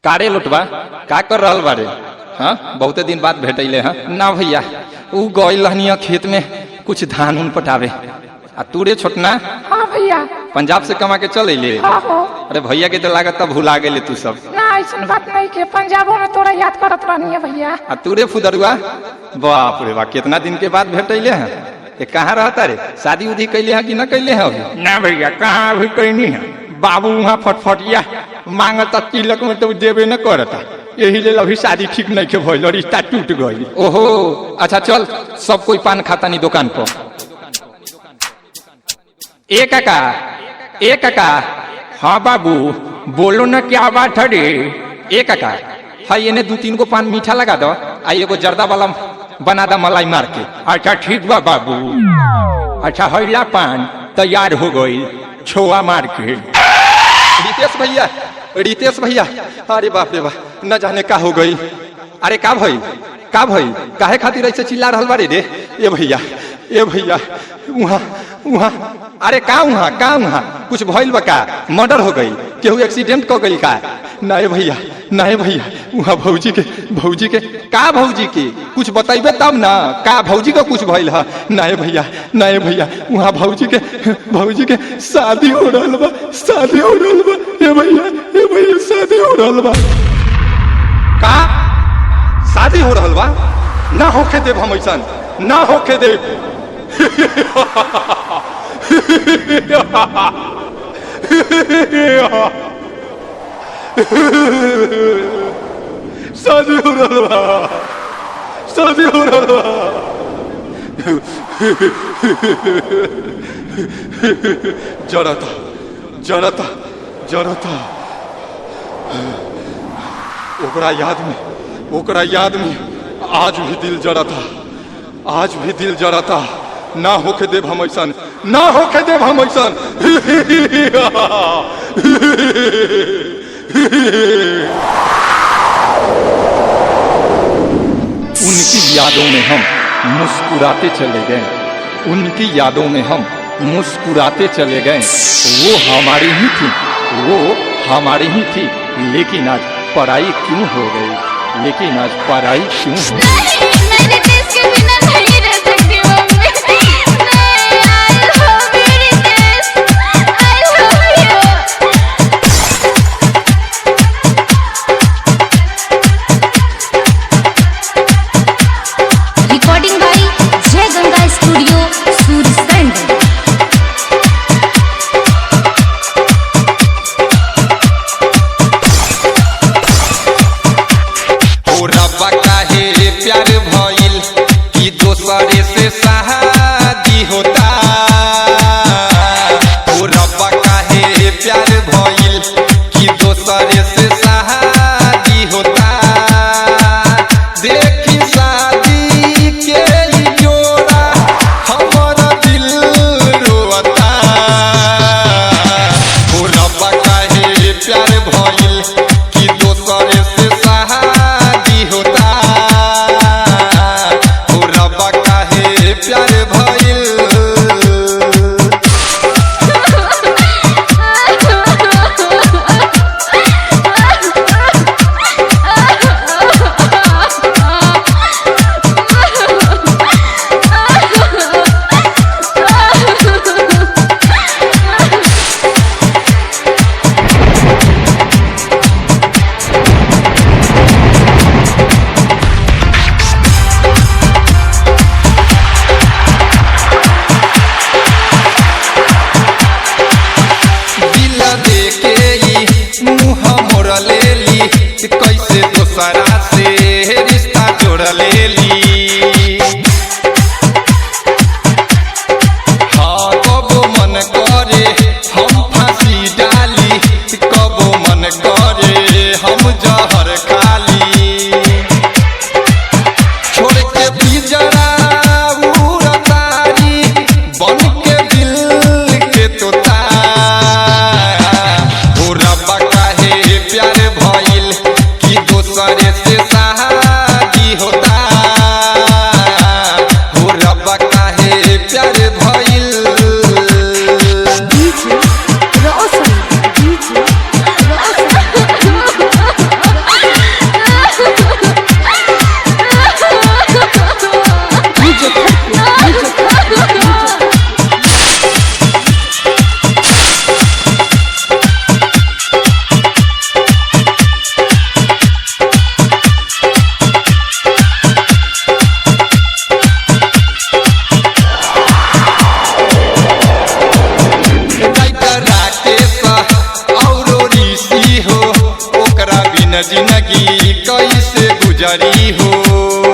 कारे लुटवा का कर रहल बारे? हाँ बहुते दिन बाद भेटैले हाँ ना भैया उ गइल रहनी खेत में कुछ धान उन पटावे आ तू रे छोटना। हाँ भैया पंजाब से कमा के चल अइले। हाँ हो। अरे भैया के तो लागत भुला गेले तू सब। ना ऐसा बात नहीं के पंजाबों में तोरा याद करत रहनी है भैया। आ तू रे फुदरुआ बाप रे वाह कितना दिन के बाद भेटैले हैं। ये कहाँ रहता रे? शादी उदी कैले हैं कि न कैले हैं अभी? ना भैया कहाँ अभी कैनी है। बाबू वहाँ फटफटिया मांगता तिलक में तो देवे न करता, यही ले अभी शादी ठीक नहीं के भइल, रिश्ता टूट गई। ओहो अच्छा चल सब कोई पान खाता नहीं दुकान पर। ए काका हाँ बाबू बोलो न क्या बात है रे। ए काका हाई इन्हें 2-3 गो पान मीठा लगा दो आ एगो जर्दा वाला बना दा मलाई मार के। अच्छा ठीक बा बाबू। अच्छा हैला पान तैयार हो गई छोआ मार के। रितेश भैया अरे बाप रे बाप न जाने का हो गई। अरे का भाई काहे खातिर ऐसे चिल्ला रहल बारे रे? ए भैया वहाँ अरे का वहाँ कुछ भइल बा का? मर्डर हो गई? केहू एक्सीडेंट कर गई का? नहीं भैया वहाँ भौजी के का भौजी के कुछ बताइबे तब ना का भौजी का कुछ भइल है? नहीं भैया वहाँ भौजी के शादी हो रहल बा। ए भैया शादी हो रहल बा। का शादी हो रहल बा? ना होके देव हम ऐसन ना होके देव। शादी हो रहल बा। जरता ओकरा याद में आज भी दिल जरता। ना होके देव हम ऐसन उनकी यादों में हम मुस्कुराते चले गए। वो हमारी ही थी लेकिन आज पराई क्यों हो गई? रिकॉर्डिंग बाय जय गंगा स्टूडियो सूरजगंज। प्यार भइल कि दोसरे से शादी होता। ओ रब्बा काहे प्यार भइल कि दोसरे से शादी होता। देखी शादी के ई जोड़ा हमारा दिल रोता। ओ रब्बा काहे प्यार भइल कि दोसरे से शादी होता। प्यार भइल कैसे दोसरा से रिश्ता जोड़ लेली। हाँ कबो मन करे हम फांसी डाली, कबो मन करे हम जहर खाली। छोड़ के पिंजरा उड़तारी बन के दिल के तोता। ओ रब्बा काहे प्यार भइल कि दोसरे से शादी होता। हो रब्बा काहे प्यार भइल। डीजे रोशन बिन जिंदगी कैसे गुजरी हो।